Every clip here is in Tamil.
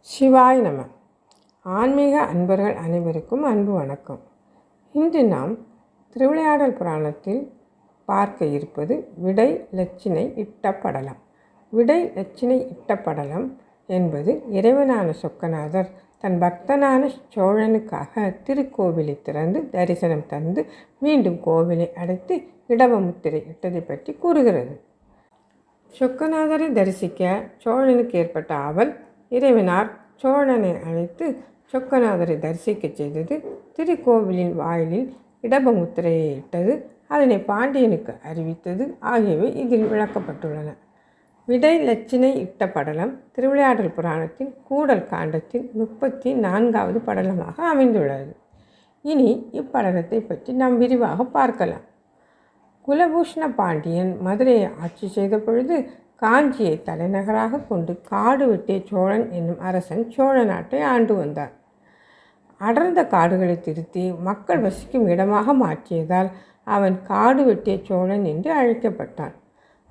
சிவாய் நம. ஆன்மீக அன்பர்கள் அனைவருக்கும் அன்பு வணக்கம். இன்று நாம் திருவிளையாடல் புராணத்தில் பார்க்க இருப்பது விடை லட்சினை இட்ட படலம். விடை லட்சினை இட்ட படலம் என்பது இறைவனான சொக்கநாதர் தன் பக்தனான சோழனுக்காக திருக்கோவிலை திறந்து தரிசனம் தந்து மீண்டும் கோவிலை அடைத்து இடவமுத்திரை இட்டதை பற்றி கூறுகிறது. சொக்கநாதரை தரிசிக்க சோழனுக்கு ஏற்பட்ட ஆவல் இறைவனார் சோழனை அழைத்து சொக்கநாதரை தரிசிக்க செய்தது, திருக்கோவிலின் வாயிலில் இடபமுத்திரையை இட்டது, அதனை பாண்டியனுக்கு அறிவித்தது ஆகியவை இதில் விளக்கப்பட்டுள்ளன. விடை லட்சினை இட்ட படலம் திருவிளையாடல் புராணத்தின் கூடல் காண்டத்தின் 34வது படலமாக அமைந்துள்ளது. இனி இப்படலத்தை பற்றி நாம் விரிவாக பார்க்கலாம். குலபூஷண பாண்டியன் மதுரையை ஆட்சி செய்த பொழுது காஞ்சியை தலைநகராக கொண்டு காடு வெட்டிய சோழன் என்னும் அரசன் சோழ நாட்டை ஆண்டு வந்தார். அடர்ந்த காடுகளை திருத்தி மக்கள் வசிக்கும் இடமாக மாற்றியதால் அவன் காடு வெட்டிய சோழன் என்று அழைக்கப்பட்டான்.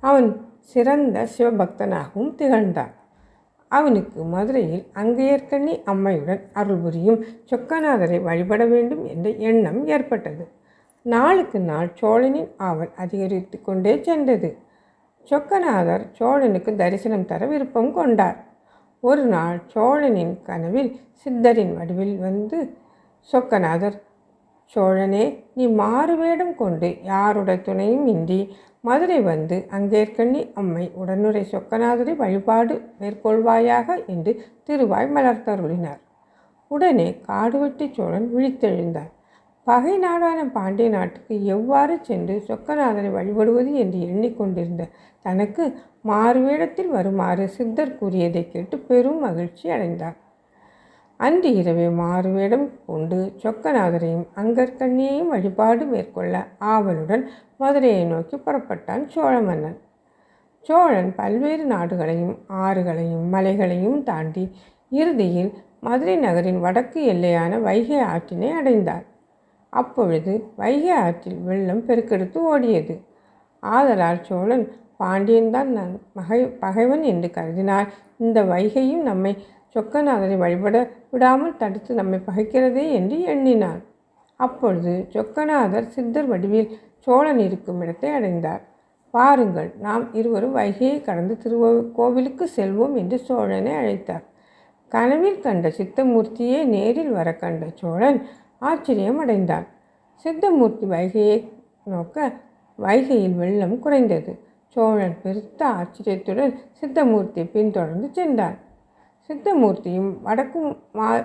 அவன் சிறந்த சிவபக்தனாகவும் திகழ்ந்தான். அவனுக்கு மதுரையில் அங்கையர்க்கண்ணி அம்மையுடன் அருள் புரியும் சொக்கநாதரை வழிபட வேண்டும் என்ற எண்ணம் ஏற்பட்டது. நாளுக்கு நாள் சோழனின் ஆவல் அதிகரித்து கொண்டே சென்றது. சொக்கநாதர் சோழனுக்கு தரிசனம் தர விருப்பம் கொண்டார். ஒரு நாள் சோழனின் கனவில் சித்தரின் வடிவில் வந்து சொக்கநாதர், சோழனே, நீ மாறுவேடம் கொண்டு யாருடைய துணையும் இன்றி மதுரை வந்து அங்கேற்கண்ணி அம்மை உடனுரை சொக்கநாதரை வழிபாடு மேற்கொள்வாயாக என்று திருவாய் மலர்த்தருளினார். உடனே காடுவெட்டி சோழன் விழித்தெழுந்தார். பகை நாடான பாண்டிய நாட்டுக்கு எவ்வாறு சென்று சொக்கநாதரை வழிபடுவது என்று எண்ணிக்கொண்டிருந்த தனக்கு மாறுவேடத்தில் வருமாறு சித்தர் கூறியதை கேட்டு பெரும் மகிழ்ச்சி அடைந்தார். அன்று இரவே மாறுவேடம் கொண்டு சொக்கநாதரையும் அங்கற்கண்ணியையும் வழிபாடு மேற்கொள்ள ஆவலுடன் மதுரையை நோக்கி புறப்பட்டான் சோழ மன்னன். சோழன் பல்வேறு நாடுகளையும் ஆறுகளையும் மலைகளையும் தாண்டி இறுதியில் மதுரை நகரின் வடக்கு எல்லையான வைகை ஆற்றினை அடைந்தார். அப்பொழுது வைகை ஆற்றில் வெள்ளம் பெருக்கெடுத்து ஓடியது. ஆதலால் சோழன், பாண்டியன்தான் நான் பகைவன் என்று கருதினால் இந்த வைகையும் நம்மை சொக்கநாதரை வழிபட விடாமல் தடுத்து நம்மை பகைக்கிறதே என்று எண்ணினான். அப்பொழுது சொக்கநாதர் சித்தர் வடிவில் சோழன் இருக்கும் இடத்தை அடைந்தார். பாருங்கள், நாம் இருவரும் வைகையை கடந்து கோவிலுக்கு செல்வோம் என்று சோழனை அழைத்தார். கனவில் கண்ட சித்தமூர்த்தியே நேரில் வர கண்ட சோழன் ஆச்சரியம் அடைந்தான். சித்தமூர்த்தி வைகையை நோக்க வைகையில் வெள்ளம் குறைந்தது. சோழன் பெருத்த ஆச்சரியத்துடன் சித்தமூர்த்தியை பின்தொடர்ந்து சென்றான். சித்தமூர்த்தியும் வடக்கு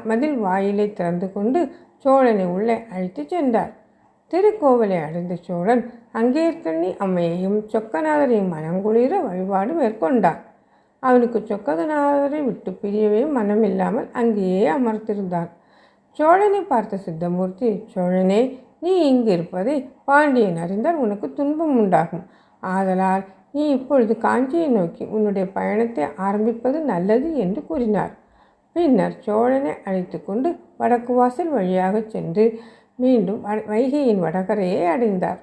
மதில் வாயிலை திறந்து கொண்டு சோழனை உள்ளே அழைத்து சென்றார். திருக்கோவிலை அடைந்த சோழன் அங்கேற்கண்ணி அம்மையையும் சொக்கநாதரையும் மனங்குளிர வழிபாடு மேற்கொண்டார். அவனுக்கு சொக்கநாதரை விட்டு பிரியவே மனமில்லாமல் அங்கேயே அமர்ந்திருந்தான். சோழனை பார்த்த சித்தமூர்த்தி, சோழனே, நீ இங்கு இருப்பதை பாண்டியன் அறிந்தால் உனக்கு துன்பம் உண்டாகும். ஆதலால் நீ இப்பொழுது காஞ்சியை நோக்கி உன்னுடைய பயணத்தை ஆரம்பிப்பது நல்லது என்று கூறினார். பின்னர் சோழனை அழைத்து கொண்டு வடக்கு வாசல் வழியாக சென்று மீண்டும் வைகையின் வடகரையை அடைந்தார்.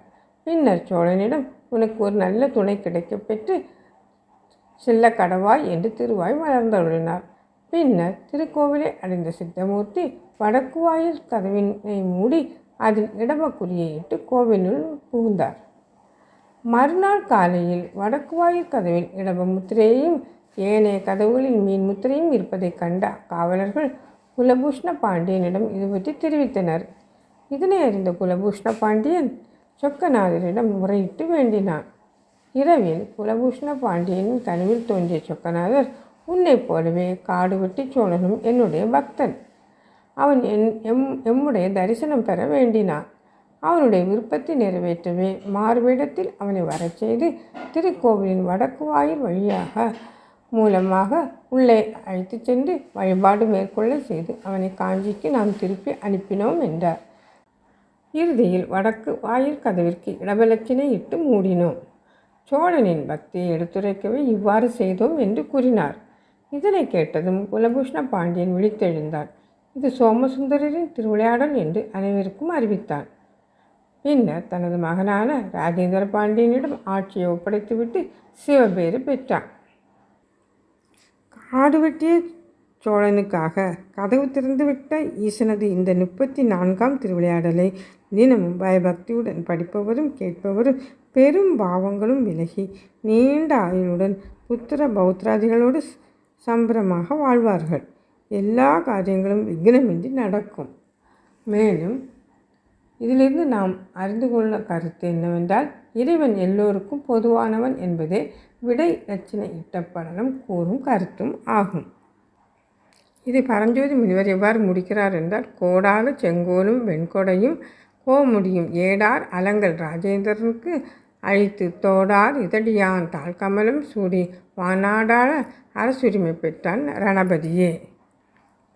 பின்னர் சோழனிடம், உனக்கு ஒரு நல்ல துணை கிடைக்க பெற்று செல்ல கடவாய் என்று திருவாய் மலர்ந்தருளினார். பின்னர் திருக்கோவிலை அடைந்த சித்தமூர்த்தி வடக்கு வாயில் கதவினை மூடி அதில் இடமக்குறியை இட்டு கோவிலுள் புகுந்தார். மறுநாள் காலையில் வடக்கு வாயில் கதவில் இடப முத்திரையையும் ஏனைய கதவுகளில் மீன் முத்திரையும் இருப்பதை கண்ட காவலர்கள் குலபூஷண பாண்டியனிடம் இது பற்றி தெரிவித்தனர். இதனை அறிந்த குலபூஷண பாண்டியன் சொக்கநாதரிடம் முறையிட்டு வேண்டினான். இரவில் குலபூஷண பாண்டியனின் கனவில் தோன்றிய சொக்கநாதர், உன்னை போலவே காடு வெட்டி சோழனும் என்னுடைய பக்தன். அவன் எம்முடைய தரிசனம் பெற வேண்டினான். அவனுடைய விருப்பத்தை நிறைவேற்றவே மாறுவேடத்தில் அவனை வரச் செய்து திருக்கோவிலின் வடக்கு வாயில் மூலமாக உள்ளே அழைத்து சென்று வழிபாடு மேற்கொள்ள செய்து அவனை காஞ்சிக்கு நாம் திருப்பி அனுப்பினோம் என்றார். இறுதியில் வடக்கு வாயில் கதவிற்கு இடபலட்சினை இட்டு மூடினோம். சோழனின் பக்தியை எடுத்துரைக்கவே இவ்வாறு செய்தோம் என்று கூறினார். இதனை கேட்டதும் குலபூஷண பாண்டியன் விழித்தெழுந்தார். இது சோமசுந்தரரின் திருவிளையாடல் என்று அனைவருக்கும் அறிவித்தான். பின்னர் தனது மகனான ராஜேந்திர பாண்டியனிடம் ஆட்சியை ஒப்படைத்துவிட்டு சிவபேறு பெற்றான். காடு வெட்டிய சோழனுக்காக கதவு திறந்துவிட்ட ஈசனது இந்த 34ஆம் திருவிளையாடலை தினமும் பயபக்தியுடன் படிப்பவரும் கேட்பவரும் பெரும் பாவங்களும் விலகி நீண்ட ஆயுளுடன் புத்திர பௌத்திராதிகளோடு சம்பிரமாக வாழ்வார்கள். எல்லா காரியங்களும் விக்னமின்றி நடக்கும். மேலும் இதிலிருந்து நாம் அறிந்து கொள்ள கருத்து என்னவென்றால், இறைவன் எல்லோருக்கும் பொதுவானவன் என்பதே விடை லட்சினை இட்டப்படலம் கூறும் கருத்தும் ஆகும். இதை பரஞ்சோதி முனிவர் எவ்வாறு முடிக்கிறார் என்றால், கோடாத செங்கோலும் வெண்கொடையும் கோமுடியும் ஏடார் அலங்கல் ராஜேந்திரனுக்கு அழித்து தோடார் இதழியான் தாழ்கமலம் சூடி வானாடாள அரசுரிமை பெற்றான் ரணபதியே.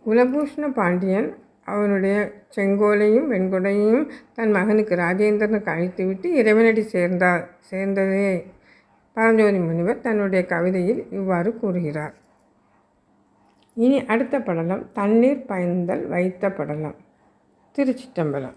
குலபூஷண பாண்டியன் அவனுடைய செங்கோலையும் வெண்கொடையையும் தன் மகனுக்கு ராஜேந்திரனுக்கு அழித்துவிட்டு இறைவனடி சேர்ந்ததே பரஞ்சோதி முனிவர் தன்னுடைய கவிதையில் இவ்வாறு கூறுகிறார். இனி அடுத்த படலம் தண்ணீர் பயந்தல் வைத்த படலம். திருச்சிற்றம்பலம்.